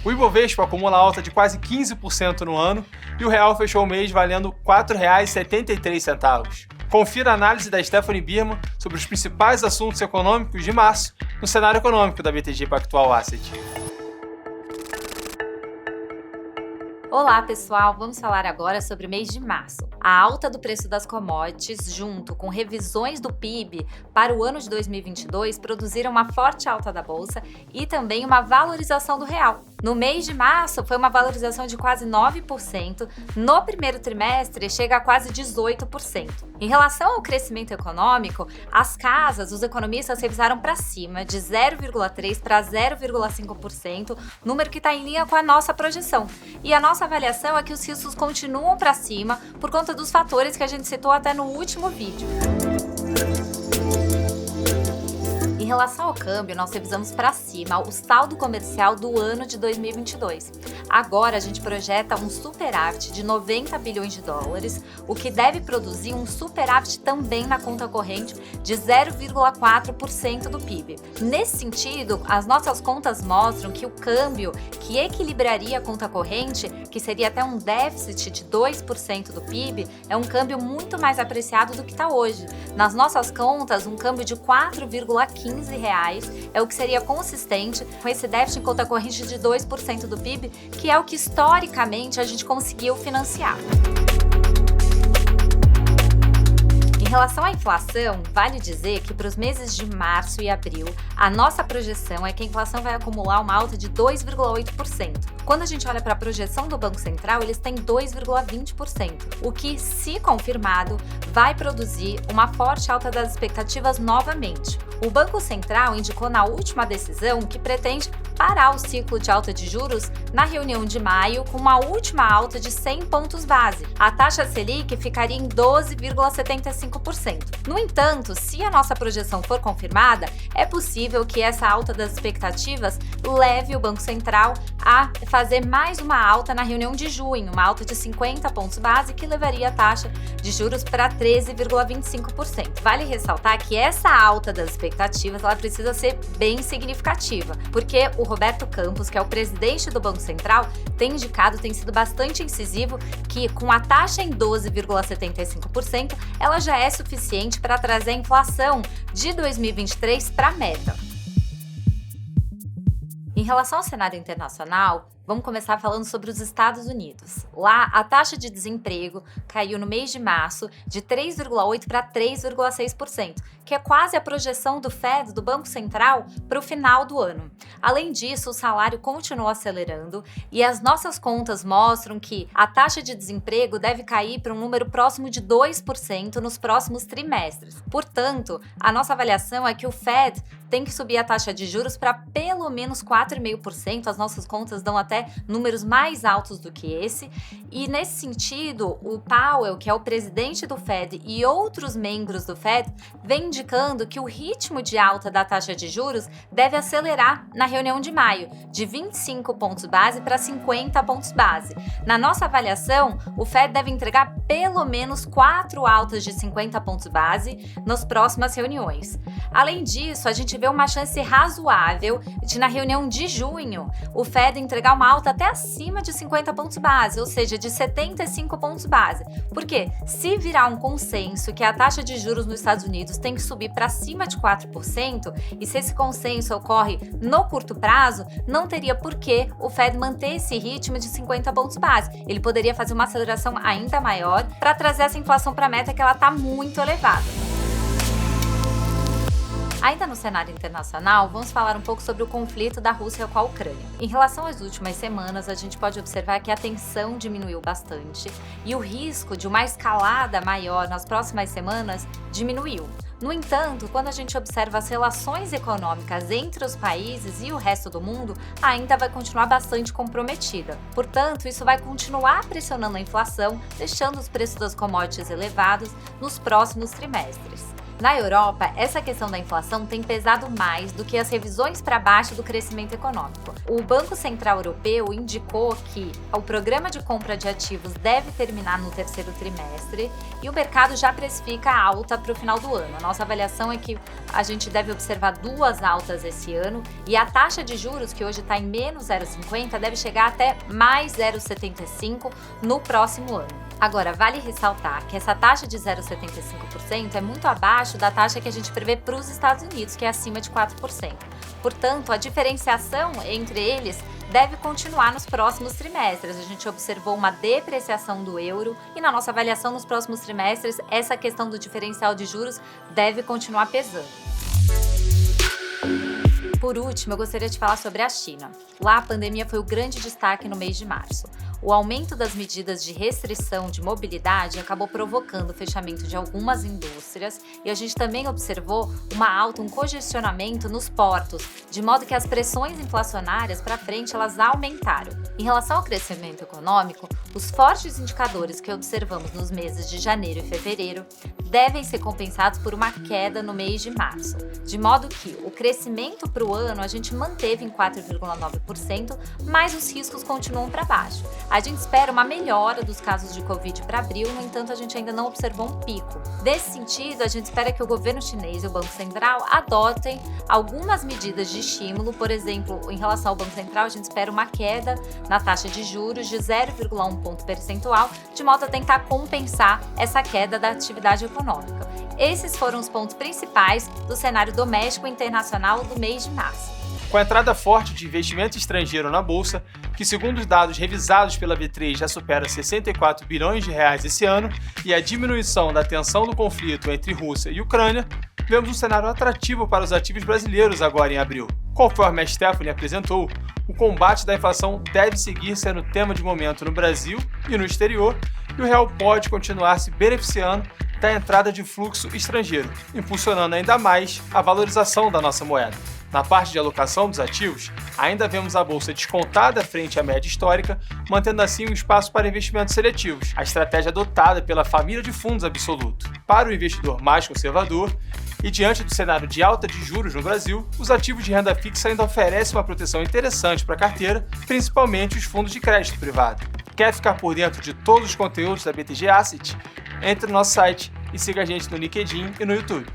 O Ibovespa acumula alta de quase 15% no ano e o real fechou o mês valendo R$ 4,73. Confira a análise da Stephanie Birman sobre os principais assuntos econômicos de março no cenário econômico da BTG Pactual Asset. Olá pessoal, vamos falar agora sobre o mês de março. A alta do preço das commodities, junto com revisões do PIB para o ano de 2022, produziram uma forte alta da bolsa e também uma valorização do real. No mês de março, foi uma valorização de quase 9%, no primeiro trimestre chega a quase 18%. Em relação ao crescimento econômico, as casas, os economistas revisaram para cima de 0,3% para 0,5%, número que está em linha com a nossa projeção. E a nossa avaliação é que os riscos continuam para cima por conta dos fatores que a gente citou até no último vídeo. Em relação ao câmbio, nós revisamos para cima o saldo comercial do ano de 2022. Agora a gente projeta um superávit de 90 bilhões de dólares, o que deve produzir um superávit também na conta corrente de 0,4% do PIB. Nesse sentido, as nossas contas mostram que o câmbio que equilibraria a conta corrente, que seria até um déficit de 2% do PIB, é um câmbio muito mais apreciado do que está hoje. Nas nossas contas, um câmbio de 4,15 reais é o que seria consistente com esse déficit em conta corrente de 2% do PIB, que é o que historicamente a gente conseguiu financiar. Em relação à inflação, vale dizer que para os meses de março e abril, a nossa projeção é que a inflação vai acumular uma alta de 2,8%. Quando a gente olha para a projeção do Banco Central, eles têm 2,20%, o que, se confirmado, vai produzir uma forte alta das expectativas novamente. O Banco Central indicou na última decisão que pretende parar o ciclo de alta de juros na reunião de maio com uma última alta de 100 pontos base. A taxa Selic ficaria em 12,75%. No entanto, se a nossa projeção for confirmada, é possível que essa alta das expectativas leve o Banco Central a fazer mais uma alta na reunião de junho, uma alta de 50 pontos base que levaria a taxa de juros para 13,25%. Vale ressaltar que essa alta das expectativas ela precisa ser bem significativa, porque o Roberto Campos, que é o presidente do Banco Central, tem sido bastante incisivo que com a taxa em 12,75%, ela já é suficiente para trazer a inflação de 2023 para a meta. Em relação ao cenário internacional, vamos começar falando sobre os Estados Unidos. Lá, a taxa de desemprego caiu no mês de março de 3,8% para 3,6%, que é quase a projeção do Fed, do Banco Central, para o final do ano. Além disso, o salário continua acelerando e as nossas contas mostram que a taxa de desemprego deve cair para um número próximo de 2% nos próximos trimestres. Portanto, a nossa avaliação é que o Fed tem que subir a taxa de juros para pelo menos 4,5%. As nossas contas dão até números mais altos do que esse. E nesse sentido, o Powell, que é o presidente do Fed, e outros membros do Fed vêm indicando que o ritmo de alta da taxa de juros deve acelerar na reunião de maio, de 25 pontos base para 50 pontos base. Na nossa avaliação, o Fed deve entregar pelo menos 4 altas de 50 pontos base nas próximas reuniões. Além disso, a gente vê uma chance razoável de, na reunião de junho, o Fed entregar uma alta até acima de 50 pontos base, ou seja, de 75 pontos base. Porque se virar um consenso que a taxa de juros nos Estados Unidos tem que subir para cima de 4%, e se esse consenso ocorre no curto prazo, não teria por que o Fed manter esse ritmo de 50 pontos base. Ele poderia fazer uma aceleração ainda maior para trazer essa inflação para a meta que ela está muito elevada. Ainda no cenário internacional, vamos falar um pouco sobre o conflito da Rússia com a Ucrânia. Em relação às últimas semanas, a gente pode observar que a tensão diminuiu bastante e o risco de uma escalada maior nas próximas semanas diminuiu. No entanto, quando a gente observa as relações econômicas entre os países e o resto do mundo, ainda vai continuar bastante comprometida. Portanto, isso vai continuar pressionando a inflação, deixando os preços das commodities elevados nos próximos trimestres. Na Europa, essa questão da inflação tem pesado mais do que as revisões para baixo do crescimento econômico. O Banco Central Europeu indicou que o programa de compra de ativos deve terminar no terceiro trimestre e o mercado já precifica a alta para o final do ano. A nossa avaliação é que a gente deve observar 2 altas esse ano e a taxa de juros, que hoje está em menos 0,50, deve chegar até mais 0,75 no próximo ano. Agora, vale ressaltar que essa taxa de 0,75% é muito abaixo da taxa que a gente prevê para os Estados Unidos, que é acima de 4%. Portanto, a diferenciação entre eles deve continuar nos próximos trimestres. A gente observou uma depreciação do euro e na nossa avaliação nos próximos trimestres, essa questão do diferencial de juros deve continuar pesando. Por último, eu gostaria de falar sobre a China. Lá, a pandemia foi o grande destaque no mês de março. O aumento das medidas de restrição de mobilidade acabou provocando o fechamento de algumas indústrias e a gente também observou um congestionamento nos portos, de modo que as pressões inflacionárias para frente elas aumentaram. Em relação ao crescimento econômico, os fortes indicadores que observamos nos meses de janeiro e fevereiro devem ser compensados por uma queda no mês de março, de modo que o crescimento para o ano a gente manteve em 4,9%, mas os riscos continuam para baixo. A gente espera uma melhora dos casos de Covid para abril, no entanto, a gente ainda não observou um pico. Nesse sentido, a gente espera que o governo chinês e o Banco Central adotem algumas medidas de estímulo. Por exemplo, em relação ao Banco Central, a gente espera uma queda na taxa de juros de 0,1 ponto percentual, de modo a tentar compensar essa queda da atividade econômica. Esses foram os pontos principais do cenário doméstico e internacional do mês de março. Com a entrada forte de investimento estrangeiro na Bolsa, que segundo os dados revisados pela B3 já supera 64 bilhões de reais esse ano, e a diminuição da tensão do conflito entre Rússia e Ucrânia, vemos um cenário atrativo para os ativos brasileiros agora em abril. Conforme a Stephanie apresentou, o combate da inflação deve seguir sendo tema de momento no Brasil e no exterior, e o real pode continuar se beneficiando da entrada de fluxo estrangeiro, impulsionando ainda mais a valorização da nossa moeda. Na parte de alocação dos ativos, ainda vemos a bolsa descontada frente à média histórica, mantendo assim um espaço para investimentos seletivos, a estratégia adotada pela família de fundos Absoluto. Para o investidor mais conservador, e diante do cenário de alta de juros no Brasil, os ativos de renda fixa ainda oferecem uma proteção interessante para a carteira, principalmente os fundos de crédito privado. Quer ficar por dentro de todos os conteúdos da BTG Asset? Entre no nosso site e siga a gente no LinkedIn e no YouTube.